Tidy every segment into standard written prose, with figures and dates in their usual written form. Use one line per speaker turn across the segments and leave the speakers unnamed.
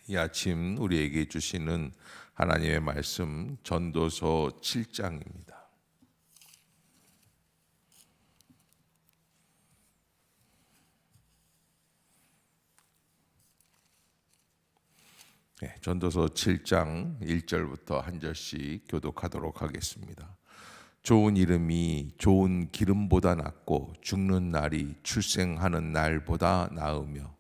이 아침 우리에게 주시는 하나님의 말씀 전도서 7장입니다. 전도서 7장 1절부터 한 절씩 교독하도록 하겠습니다. 좋은 이름이 좋은 기름보다 낫고 죽는 날이 출생하는 날보다 나으며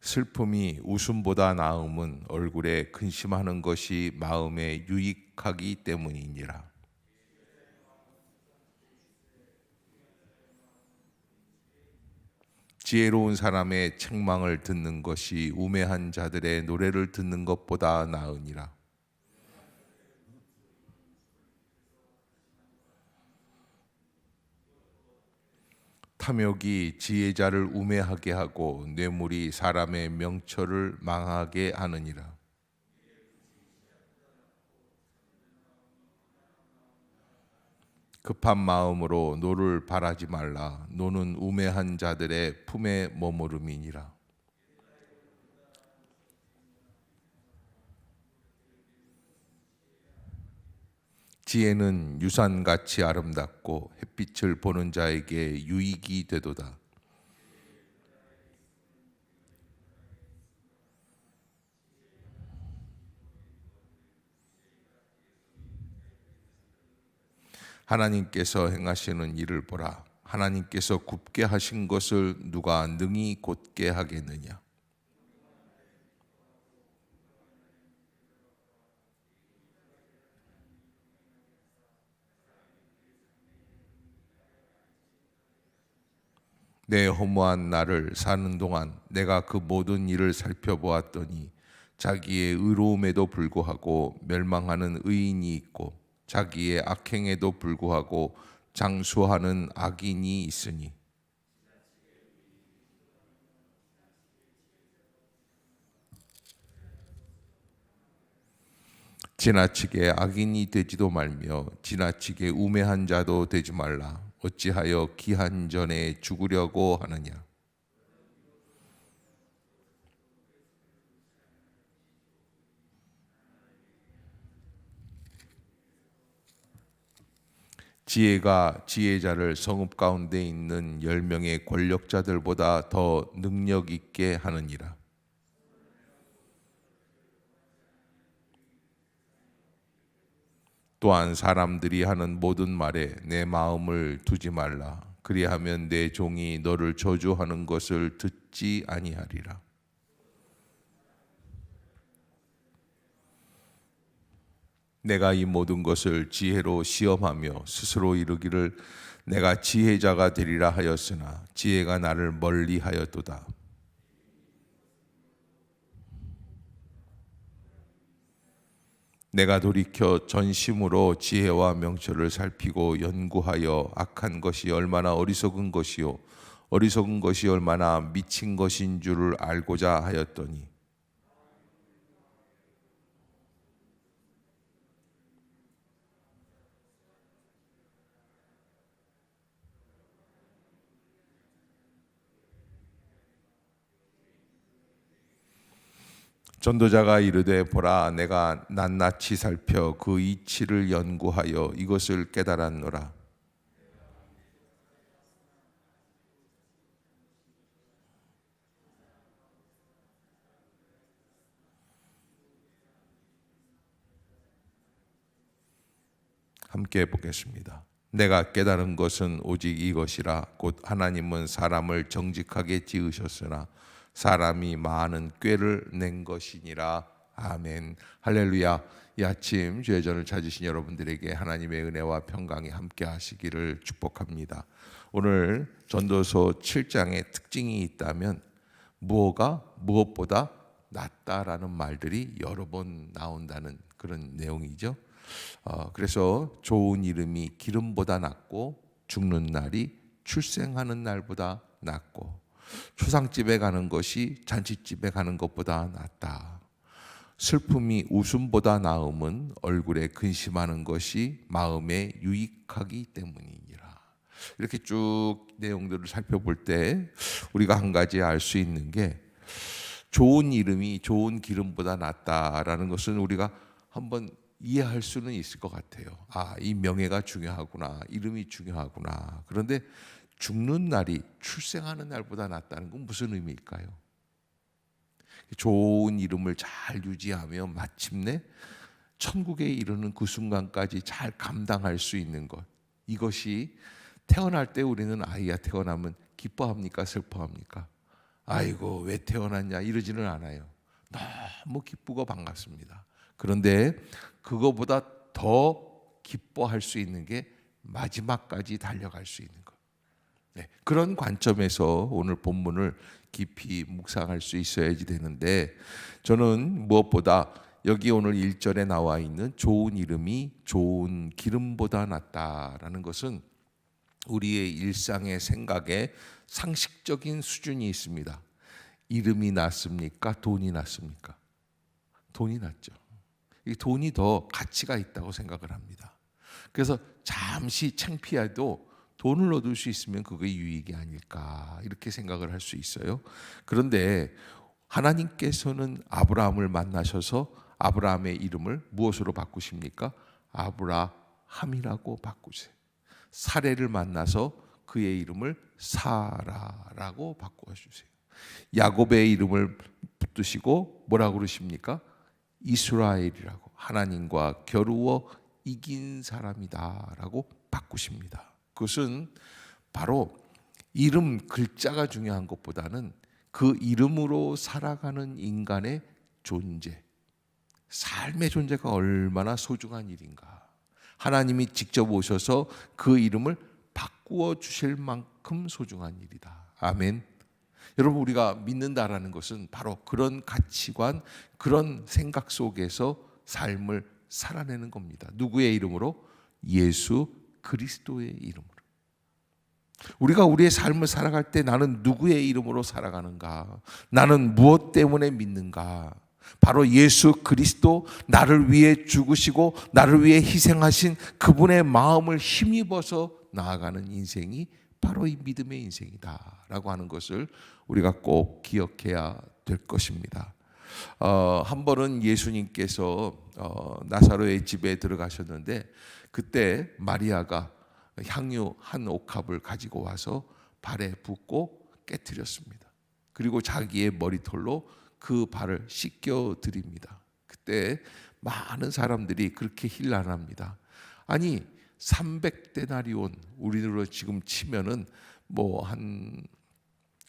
슬픔이 웃음보다 나음은 얼굴에 근심하는 것이 마음에 유익하기 때문이니라. 지혜로운 사람의 책망을 듣는 것이 우매한 자들의 노래를 듣는 것보다 나으니라. 탐욕이 지혜자를 우매하게 하고 뇌물이 사람의 명철을 망하게 하느니라. 급한 마음으로 노를 바라지 말라. 노는 우매한 자들의 품에 머무름이니라. 지혜는 유산같이 아름답고 햇빛을 보는 자에게 유익이 되도다. 하나님께서 행하시는 일을 보라. 하나님께서 굽게 하신 것을 누가 능히 곧게 하겠느냐. 내 허무한 날을 사는 동안 내가 그 모든 일을 살펴보았더니 자기의 의로움에도 불구하고 멸망하는 의인이 있고 자기의 악행에도 불구하고 장수하는 악인이 있으니 지나치게 악인이 되지도 말며 지나치게 우매한 자도 되지 말라. 어찌하여 기한 전에 죽으려고 하느냐. 지혜가 지혜자를 성읍 가운데 있는 10명의 권력자들보다 더 능력 있게 하느니라. 또한 사람들이 하는 모든 말에 내 마음을 두지 말라. 그리하면 내 종이 너를 저주하는 것을 듣지 아니하리라. 내가 이 모든 것을 지혜로 시험하며 스스로 이르기를 내가 지혜자가 되리라 하였으나 지혜가 나를 멀리하였도다. 내가 돌이켜 전심으로 지혜와 명철을 살피고 연구하여 악한 것이 얼마나 어리석은 것이요 어리석은 것이 얼마나 미친 것인 줄을 알고자 하였더니 전도자가 이르되 보라 내가 낱낱이 살펴 그 이치를 연구하여 이것을 깨달았노라. 함께 보겠습니다. 내가 깨달은 것은 오직 이것이라. 곧 하나님은 사람을 정직하게 지으셨으나 사람이 많은 꾀를 낸 것이니라. 아멘. 할렐루야. 이 아침 주의 전을 찾으신 여러분들에게 하나님의 은혜와 평강이 함께 하시기를 축복합니다. 오늘 전도서 7장의 특징이 있다면 무엇가 무엇보다 낫다라는 말들이 여러 번 나온다는 그런 내용이죠. 그래서 좋은 이름이 기름보다 낫고 죽는 날이 출생하는 날보다 낫고 초상집에 가는 것이 잔치집에 가는 것보다 낫다. 슬픔이 웃음보다 나음은 얼굴에 근심하는 것이 마음에 유익하기 때문이니라. 이렇게 쭉 내용들을 살펴볼 때 우리가 한 가지 알 수 있는 게, 좋은 이름이 좋은 기름보다 낫다라는 것은 우리가 한번 이해할 수는 있을 것 같아요. 이 명예가 중요하구나, 이름이 중요하구나. 그런데 죽는 날이 출생하는 날보다 낫다는 건 무슨 의미일까요? 좋은 이름을 잘 유지하며 마침내 천국에 이르는 그 순간까지 잘 감당할 수 있는 것, 이것이 태어날 때 우리는 아이가 태어나면 기뻐합니까? 슬퍼합니까? 아이고 왜 태어났냐 이러지는 않아요. 너무 기쁘고 반갑습니다. 그런데 그거보다 더 기뻐할 수 있는 게 마지막까지 달려갈 수 있는 것. 그런 관점에서 오늘 본문을 깊이 묵상할 수 있어야지 되는데, 저는 무엇보다 여기 오늘 1절에 나와 있는 좋은 이름이 좋은 기름보다 낫다라는 것은 우리의 일상의 생각에 상식적인 수준이 있습니다. 이름이 낫습니까? 돈이 낫습니까? 돈이 낫죠. 이 돈이 더 가치가 있다고 생각을 합니다. 그래서 잠시 창피해도 돈을 얻을 수 있으면 그게 유익이 아닐까, 이렇게 생각을 할 수 있어요. 그런데 하나님께서는 아브라함을 만나셔서 아브라함의 이름을 무엇으로 바꾸십니까? 아브라함이라고 바꾸세요. 사레를 만나서 그의 이름을 사라라고 바꿔주세요. 야곱의 이름을 붙드시고 뭐라고 그러십니까? 이스라엘이라고, 하나님과 겨루어 이긴 사람이다라고 바꾸십니다. 그것은 바로 이름 글자가 중요한 것보다는 그 이름으로 살아가는 인간의 존재, 삶의 존재가 얼마나 소중한 일인가, 하나님이 직접 오셔서 그 이름을 바꾸어 주실 만큼 소중한 일이다. 아멘. 여러분, 우리가 믿는다라는 것은 바로 그런 가치관, 그런 생각 속에서 삶을 살아내는 겁니다. 누구의 이름으로? 예수 그리스도의 이름으로. 우리가 우리의 삶을 살아갈 때 나는 누구의 이름으로 살아가는가? 나는 무엇 때문에 믿는가? 바로 예수 그리스도, 나를 위해 죽으시고 나를 위해 희생하신 그분의 마음을 힘입어서 나아가는 인생이 바로 이 믿음의 인생이다라고 하는 것을 우리가 꼭 기억해야 될 것입니다. 한 번은 예수님께서 나사로의 집에 들어가셨는데, 그때 마리아가 향유 한 옥합을 가지고 와서 발에 붓고 깨뜨렸습니다. 그리고 자기의 머리털로 그 발을 씻겨 드립니다. 그때 많은 사람들이 그렇게 힐난합니다. 아니 300데나리온, 우리로 지금 치면은 뭐 한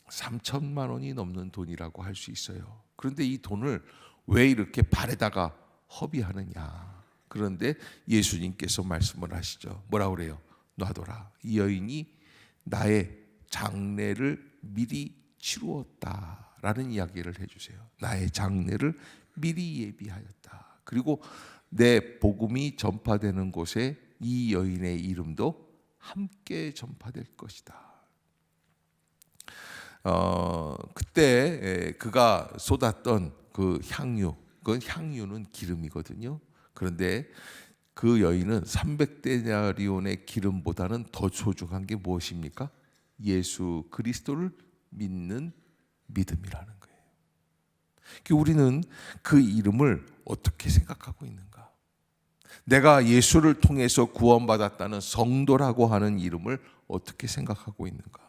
3천만 원이 넘는 돈이라고 할 수 있어요. 그런데 이 돈을 왜 이렇게 발에다가 허비하느냐? 그런데 예수님께서 말씀을 하시죠. 뭐라 그래요? 놔둬라. 이 여인이 나의 장례를 미리 치루었다라는 이야기를 해주세요. 나의 장례를 미리 예비하였다. 그리고 내 복음이 전파되는 곳에 이 여인의 이름도 함께 전파될 것이다. 그때 그가 쏟았던 그 향유, 그건 향유는 기름이거든요. 그런데 그 여인은 300데나리온의 기름보다는 더 소중한 게 무엇입니까? 예수 그리스도를 믿는 믿음이라는 거예요. 우리는 그 이름을 어떻게 생각하고 있는가? 내가 예수를 통해서 구원받았다는 성도라고 하는 이름을 어떻게 생각하고 있는가?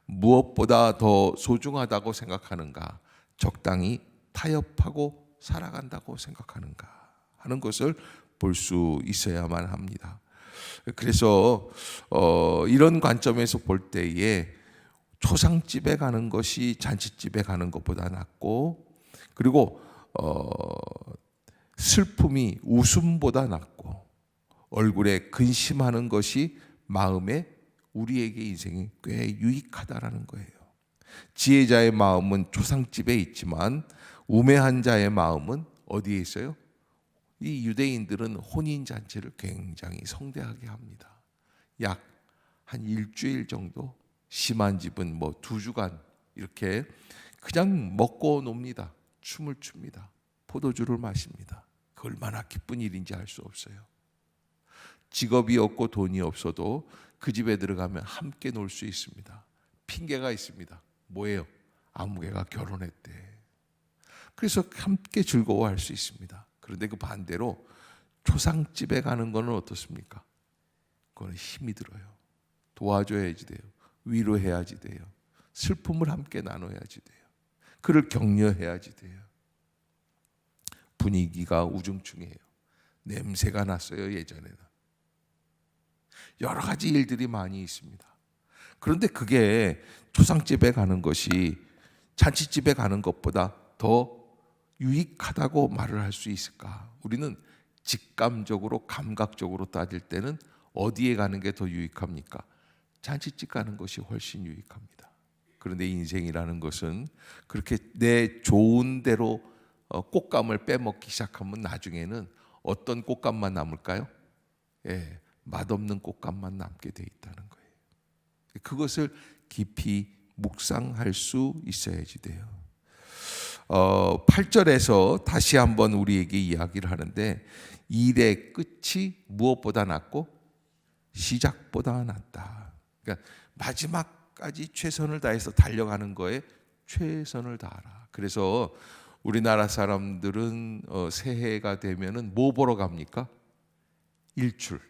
무엇보다 더 소중하다고 생각하는가? 적당히 타협하고 살아간다고 생각하는가? 하는 것을 볼 수 있어야만 합니다. 그래서 이런 관점에서 볼 때에 초상집에 가는 것이 잔치집에 가는 것보다 낫고, 그리고 슬픔이 웃음보다 낫고, 얼굴에 근심하는 것이 마음에 우리에게 인생이 꽤 유익하다라는 거예요. 지혜자의 마음은 초상집에 있지만 우매한 자의 마음은 어디에 있어요? 이 유대인들은 혼인잔치를 굉장히 성대하게 합니다. 약 한 일주일 정도, 심한 집은 뭐 2주간 이렇게 그냥 먹고 놉니다. 춤을 춥니다. 포도주를 마십니다. 그 얼마나 기쁜 일인지 알 수 없어요. 직업이 없고 돈이 없어도 그 집에 들어가면 함께 놀 수 있습니다. 핑계가 있습니다. 뭐예요? 아무개가 결혼했대. 그래서 함께 즐거워할 수 있습니다. 그런데 그 반대로 초상집에 가는 거는 어떻습니까? 그거는 힘이 들어요. 도와줘야지 돼요. 위로해야지 돼요. 슬픔을 함께 나눠야지 돼요. 그를 격려해야지 돼요. 분위기가 우중충해요. 냄새가 났어요. 예전에는 여러 가지 일들이 많이 있습니다. 그런데 그게 초상집에 가는 것이 잔치집에 가는 것보다 더 유익하다고 말을 할 수 있을까? 우리는 직감적으로 감각적으로 따질 때는 어디에 가는 게 더 유익합니까? 잔치집 가는 것이 훨씬 유익합니다. 그런데 인생이라는 것은 그렇게 내 좋은 대로 꽃감을 빼먹기 시작하면 나중에는 어떤 꽃감만 남을까요? 예, 맛없는 꽃감만 남게 돼 있다는 거예요. 그것을 깊이 묵상할 수 있어야지 돼요. 8절에서 다시 한번 우리에게 이야기를 하는데 일의 끝이 무엇보다 낫고 시작보다 낫다. 그러니까 마지막까지 최선을 다해서 달려가는 거에 최선을 다하라. 그래서 우리나라 사람들은 새해가 되면은 뭐 보러 갑니까? 일출.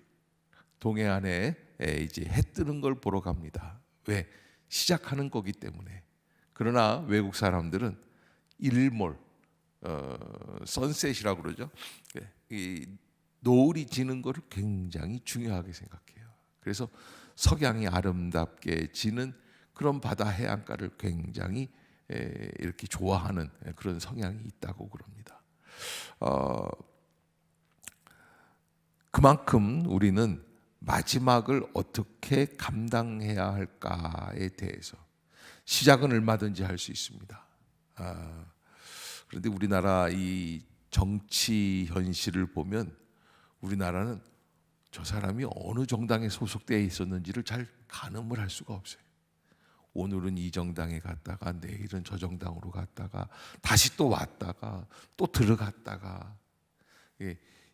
동해안에 이제 해 뜨는 걸 보러 갑니다. 왜? 시작하는 거기 때문에. 그러나 외국 사람들은 일몰, 선셋이라고 그러죠. 이 노을이 지는 것을 굉장히 중요하게 생각해요. 그래서 석양이 아름답게 지는 그런 바다 해안가를 굉장히 이렇게 좋아하는 그런 성향이 있다고 그럽니다. 그만큼 우리는 마지막을 어떻게 감당해야 할까에 대해서 시작은 얼마든지 할 수 있습니다. 그런데 우리나라 이 정치 현실을 보면 우리나라는 저 사람이 어느 정당에 소속되어 있었는지를 잘 가늠을 할 수가 없어요. 오늘은 이 정당에 갔다가 내일은 저 정당으로 갔다가 다시 또 왔다가 또 들어갔다가,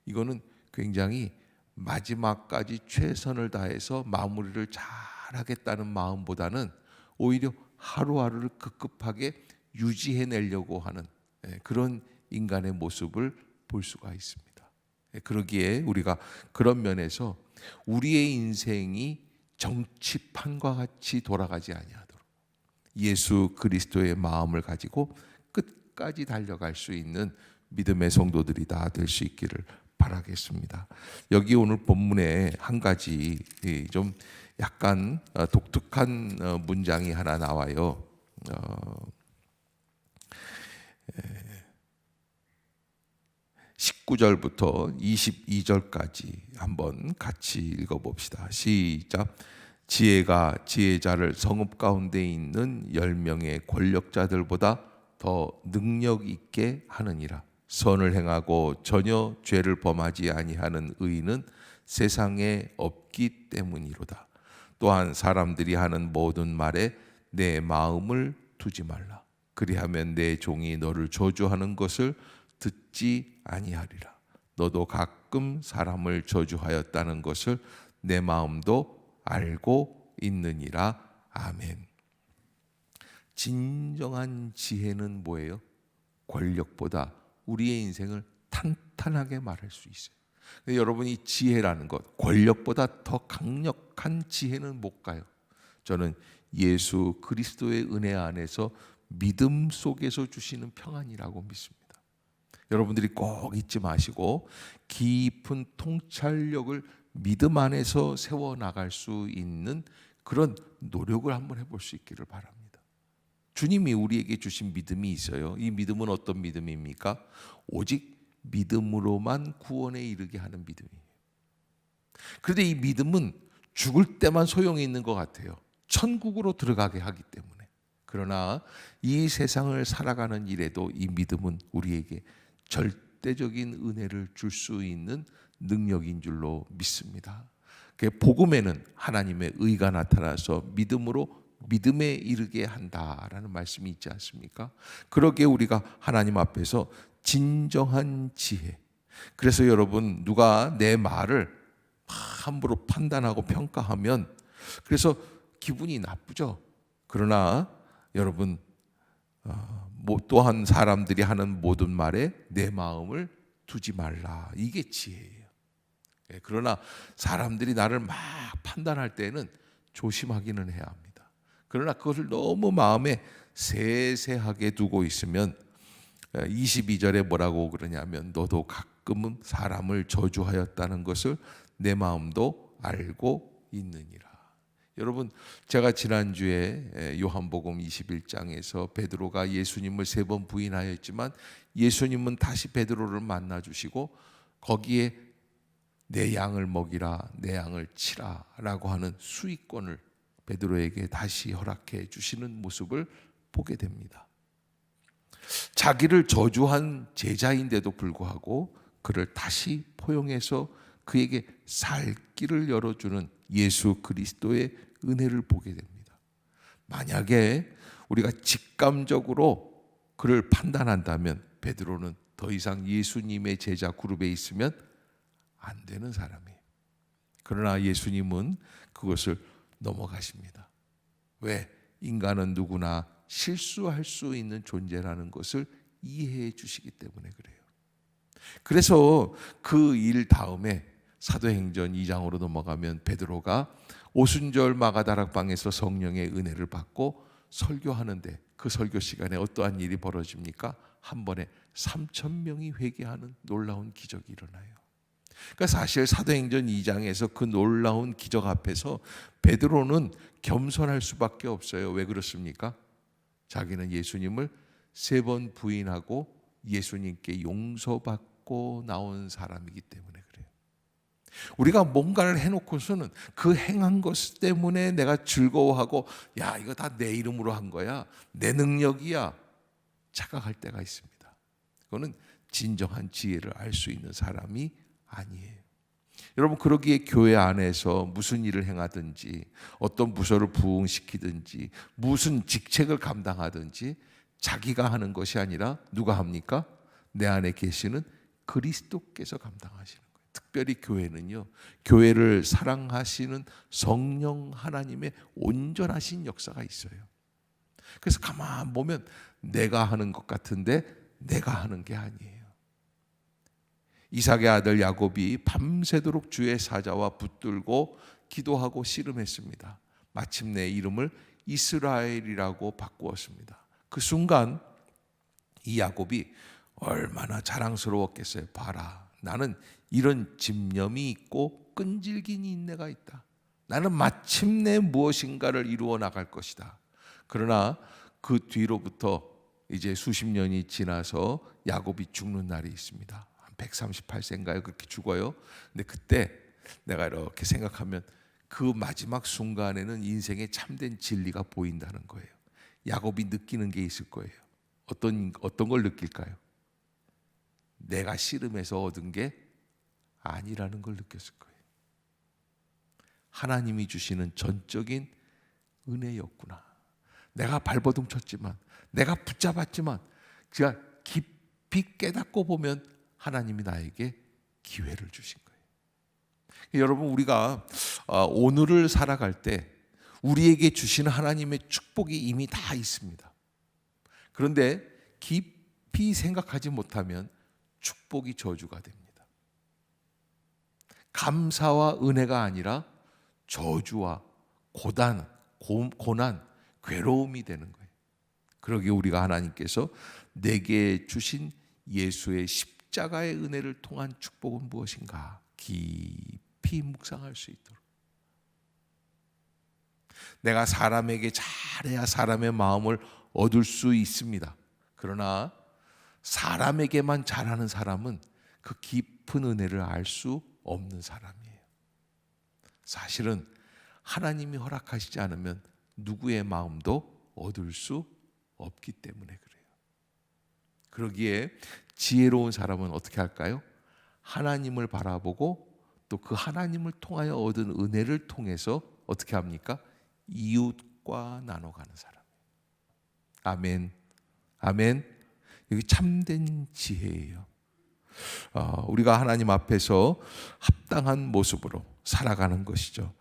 이거는 굉장히 마지막까지 최선을 다해서 마무리를 잘 하겠다는 마음보다는 오히려 하루하루를 급급하게 유지해내려고 하는 그런 인간의 모습을 볼 수가 있습니다. 그러기에 우리가 그런 면에서 우리의 인생이 정치판과 같이 돌아가지 아니하도록 예수 그리스도의 마음을 가지고 끝까지 달려갈 수 있는 믿음의 성도들이 다 될 수 있기를 바라겠습니다. 여기 오늘 본문에 한 가지 좀 약간 독특한 문장이 하나 나와요. 19절부터 22절까지 한번 같이 읽어봅시다. 시작. 지혜가 지혜자를 성읍 가운데 있는 10명의 권력자들보다 더 능력 있게 하느니라. 선을 행하고 전혀 죄를 범하지 아니하는 의인은 세상에 없기 때문이로다. 또한 사람들이 하는 모든 말에 내 마음을 두지 말라. 그리하면 내 종이 너를 저주하는 것을 듣지 아니하리라. 너도 가끔 사람을 저주하였다는 것을 내 마음도 알고 있느니라. 아멘. 진정한 지혜는 뭐예요? 권력보다 우리의 인생을 탄탄하게 말할 수 있어요. 여러분, 이 지혜라는 것, 권력보다 더 강력한 지혜는 뭘까요? 저는 예수 그리스도의 은혜 안에서 믿음 속에서 주시는 평안이라고 믿습니다. 여러분들이 꼭 잊지 마시고 깊은 통찰력을 믿음 안에서 세워나갈 수 있는 그런 노력을 한번 해볼 수 있기를 바랍니다. 주님이 우리에게 주신 믿음이 있어요. 이 믿음은 어떤 믿음입니까? 오직 믿음으로만 구원에 이르게 하는 믿음이에요. 그런데 이 믿음은 죽을 때만 소용이 있는 것 같아요. 천국으로 들어가게 하기 때문에. 그러나 이 세상을 살아가는 일에도 이 믿음은 우리에게 절대적인 은혜를 줄 수 있는 능력인 줄로 믿습니다. 복음에는 하나님의 의가 나타나서 믿음으로 믿음에 이르게 한다라는 말씀이 있지 않습니까? 그러기에 우리가 하나님 앞에서 진정한 지혜. 그래서 여러분, 누가 내 말을 함부로 판단하고 평가하면 그래서 기분이 나쁘죠. 그러나 여러분, 또한 사람들이 하는 모든 말에 내 마음을 두지 말라. 이게 지혜예요. 그러나 사람들이 나를 막 판단할 때는 조심하기는 해야 합니다. 그러나 그것을 너무 마음에 세세하게 두고 있으면 22절에 뭐라고 그러냐면 너도 가끔은 사람을 저주하였다는 것을 내 마음도 알고 있느니라. 여러분, 제가 지난주에 요한복음 21장에서 베드로가 예수님을 3번 부인하였지만 예수님은 다시 베드로를 만나 주시고 거기에 내 양을 먹이라, 내 양을 치라 라고 하는 수익권을 베드로에게 다시 허락해 주시는 모습을 보게 됩니다. 자기를 저주한 제자인데도 불구하고 그를 다시 포용해서 그에게 살 길을 열어주는 예수 그리스도의 은혜를 보게 됩니다. 만약에 우리가 직감적으로 그를 판단한다면 베드로는 더 이상 예수님의 제자 그룹에 있으면 안 되는 사람이에요. 그러나 예수님은 그것을 넘어가십니다. 왜? 인간은 누구나 실수할 수 있는 존재라는 것을 이해해 주시기 때문에 그래요. 그래서 그 일 다음에 사도행전 2장으로 넘어가면 베드로가 오순절 마가다락방에서 성령의 은혜를 받고 설교하는데 그 설교 시간에 어떠한 일이 벌어집니까? 한 번에 3,000명이 회개하는 놀라운 기적이 일어나요. 그러니까 사실 사도행전 2장에서 그 놀라운 기적 앞에서 베드로는 겸손할 수밖에 없어요. 왜 그렇습니까? 자기는 예수님을 3번 부인하고 예수님께 용서받고 나온 사람이기 때문에 그래요. 우리가 뭔가를 해놓고서는 그 행한 것 때문에 내가 즐거워하고 야, 이거 다 내 이름으로 한 거야, 내 능력이야 착각할 때가 있습니다. 그거는 진정한 지혜를 알 수 있는 사람이 아니에요. 여러분, 그러기에 교회 안에서 무슨 일을 행하든지 어떤 부서를 부흥시키든지 무슨 직책을 감당하든지 자기가 하는 것이 아니라 누가 합니까? 내 안에 계시는 그리스도께서 감당하시는 거예요. 특별히 교회는요, 교회를 사랑하시는 성령 하나님의 온전하신 역사가 있어요. 그래서 가만 보면 내가 하는 것 같은데 내가 하는 게 아니에요. 이삭의 아들 야곱이 밤새도록 주의 사자와 붙들고 기도하고 씨름했습니다. 마침내 이름을 이스라엘이라고 바꾸었습니다. 그 순간 이 야곱이 얼마나 자랑스러웠겠어요. 봐라, 나는 이런 집념이 있고 끈질긴 인내가 있다. 나는 마침내 무엇인가를 이루어 나갈 것이다. 그러나 그 뒤로부터 이제 수십 년이 지나서 야곱이 죽는 날이 있습니다. 138세인가요? 그렇게 죽어요. 근데 그때 내가 이렇게 생각하면 그 마지막 순간에는 인생의 참된 진리가 보인다는 거예요. 야곱이 느끼는 게 있을 거예요. 어떤 걸 느낄까요? 내가 씨름해서 얻은 게 아니라는 걸 느꼈을 거예요. 하나님이 주시는 전적인 은혜였구나. 내가 발버둥 쳤지만, 내가 붙잡았지만, 제가 깊이 깨닫고 보면 하나님이 나에게 기회를 주신 거예요. 여러분, 우리가 오늘을 살아갈 때 우리에게 주시는 하나님의 축복이 이미 다 있습니다. 그런데 깊이 생각하지 못하면 축복이 저주가 됩니다. 감사와 은혜가 아니라 저주와 고난, 괴로움이 되는 거예요. 그러기에 우리가 하나님께서 내게 주신 예수의 십자가의 은혜를 통한 축복은 무엇인가 깊이 묵상할 수 있도록. 내가 사람에게 잘해야 사람의 마음을 얻을 수 있습니다. 그러나 사람에게만 잘하는 사람은 그 깊은 은혜를 알 수 없는 사람이에요. 사실은 하나님이 허락하시지 않으면 누구의 마음도 얻을 수 없기 때문에 그래요. 그러기에 지혜로운 사람은 어떻게 할까요? 하나님을 바라보고 또 그 하나님을 통하여 얻은 은혜를 통해서 어떻게 합니까? 이웃과 나눠가는 사람. 아멘. 아멘. 이게 참된 지혜예요. 우리가 하나님 앞에서 합당한 모습으로 살아가는 것이죠.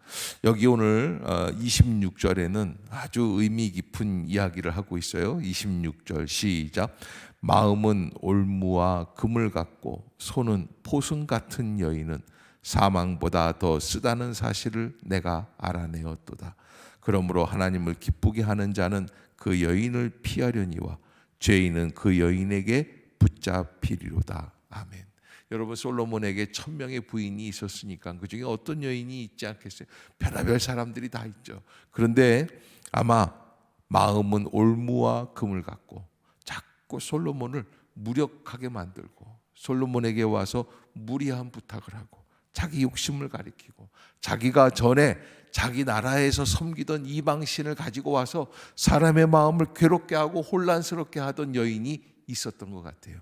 여기 오늘 26절에는 아주 의미 깊은 이야기를 하고 있어요. 26절 시작. 마음은 올무와 금을 같고 손은 포승 같은 여인은 사망보다 더 쓰다는 사실을 내가 알아내었도다. 그러므로 하나님을 기쁘게 하는 자는 그 여인을 피하려니와 죄인은 그 여인에게 붙잡히리로다. 아멘. 여러분, 솔로몬에게 1000명의 부인이 있었으니까 그 중에 어떤 여인이 있지 않겠어요? 별의별 사람들이 다 있죠. 그런데 아마 마음은 올무와 금을 갖고 자꾸 솔로몬을 무력하게 만들고 솔로몬에게 와서 무리한 부탁을 하고 자기 욕심을 가리키고 자기가 전에 자기 나라에서 섬기던 이방신을 가지고 와서 사람의 마음을 괴롭게 하고 혼란스럽게 하던 여인이 있었던 것 같아요.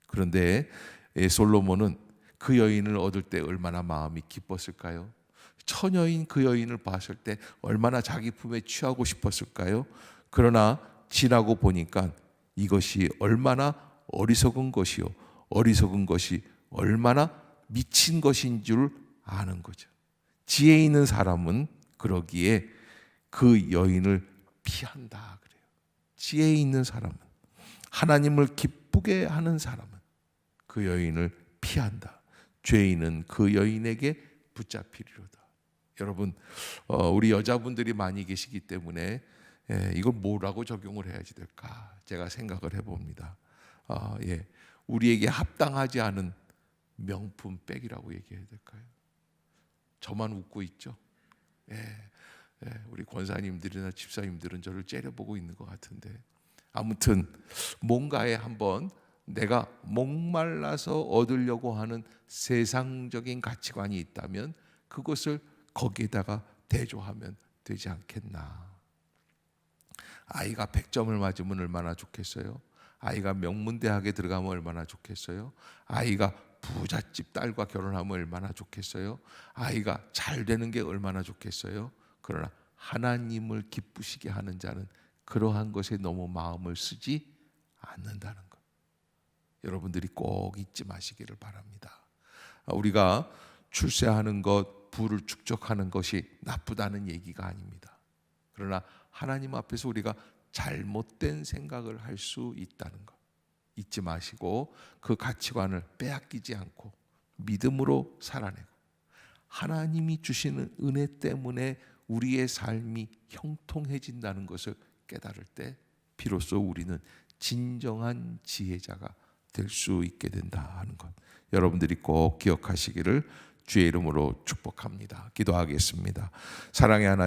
그런데 솔로몬은 그 여인을 얻을 때 얼마나 마음이 기뻤을까요? 처녀인 그 여인을 봤을 때 얼마나 자기 품에 취하고 싶었을까요? 그러나 지나고 보니까 이것이 얼마나 어리석은 것이요, 어리석은 것이 얼마나 미친 것인 줄 아는 거죠. 지혜 있는 사람은 그러기에 그 여인을 피한다 그래요. 지혜 있는 사람은, 하나님을 기쁘게 하는 사람은 그 여인을 피한다. 죄인은 그 여인에게 붙잡히리로다. 여러분, 우리 여자분들이 많이 계시기 때문에 이걸 뭐라고 적용을 해야지 될까 제가 생각을 해봅니다. 우리에게 합당하지 않은 명품 백이라고 얘기해야 될까요? 저만 웃고 있죠. 우리 권사님들이나 집사님들은 저를 째려보고 있는 것 같은데, 아무튼 뭔가에 한번 내가 목말라서 얻으려고 하는 세상적인 가치관이 있다면 그것을 거기에다가 대조하면 되지 않겠나. 아이가 100점을 맞으면 얼마나 좋겠어요? 아이가 명문대학에 들어가면 얼마나 좋겠어요? 아이가 부잣집 딸과 결혼하면 얼마나 좋겠어요? 아이가 잘 되는 게 얼마나 좋겠어요? 그러나 하나님을 기쁘시게 하는 자는 그러한 것에 너무 마음을 쓰지 않는다는 것, 여러분들이 꼭 잊지 마시기를 바랍니다. 우리가 출세하는 것, 부를 축적하는 것이 나쁘다는 얘기가 아닙니다. 그러나 하나님 앞에서 우리가 잘못된 생각을 할 수 있다는 것 잊지 마시고, 그 가치관을 빼앗기지 않고 믿음으로 살아내고 하나님이 주시는 은혜 때문에 우리의 삶이 형통해진다는 것을 깨달을 때 비로소 우리는 진정한 지혜자가 될 수 있게 된다 하는 것, 여러분들이 꼭 기억하시기를 주의 이름으로 축복합니다. 기도하겠습니다. 사랑의 하나님,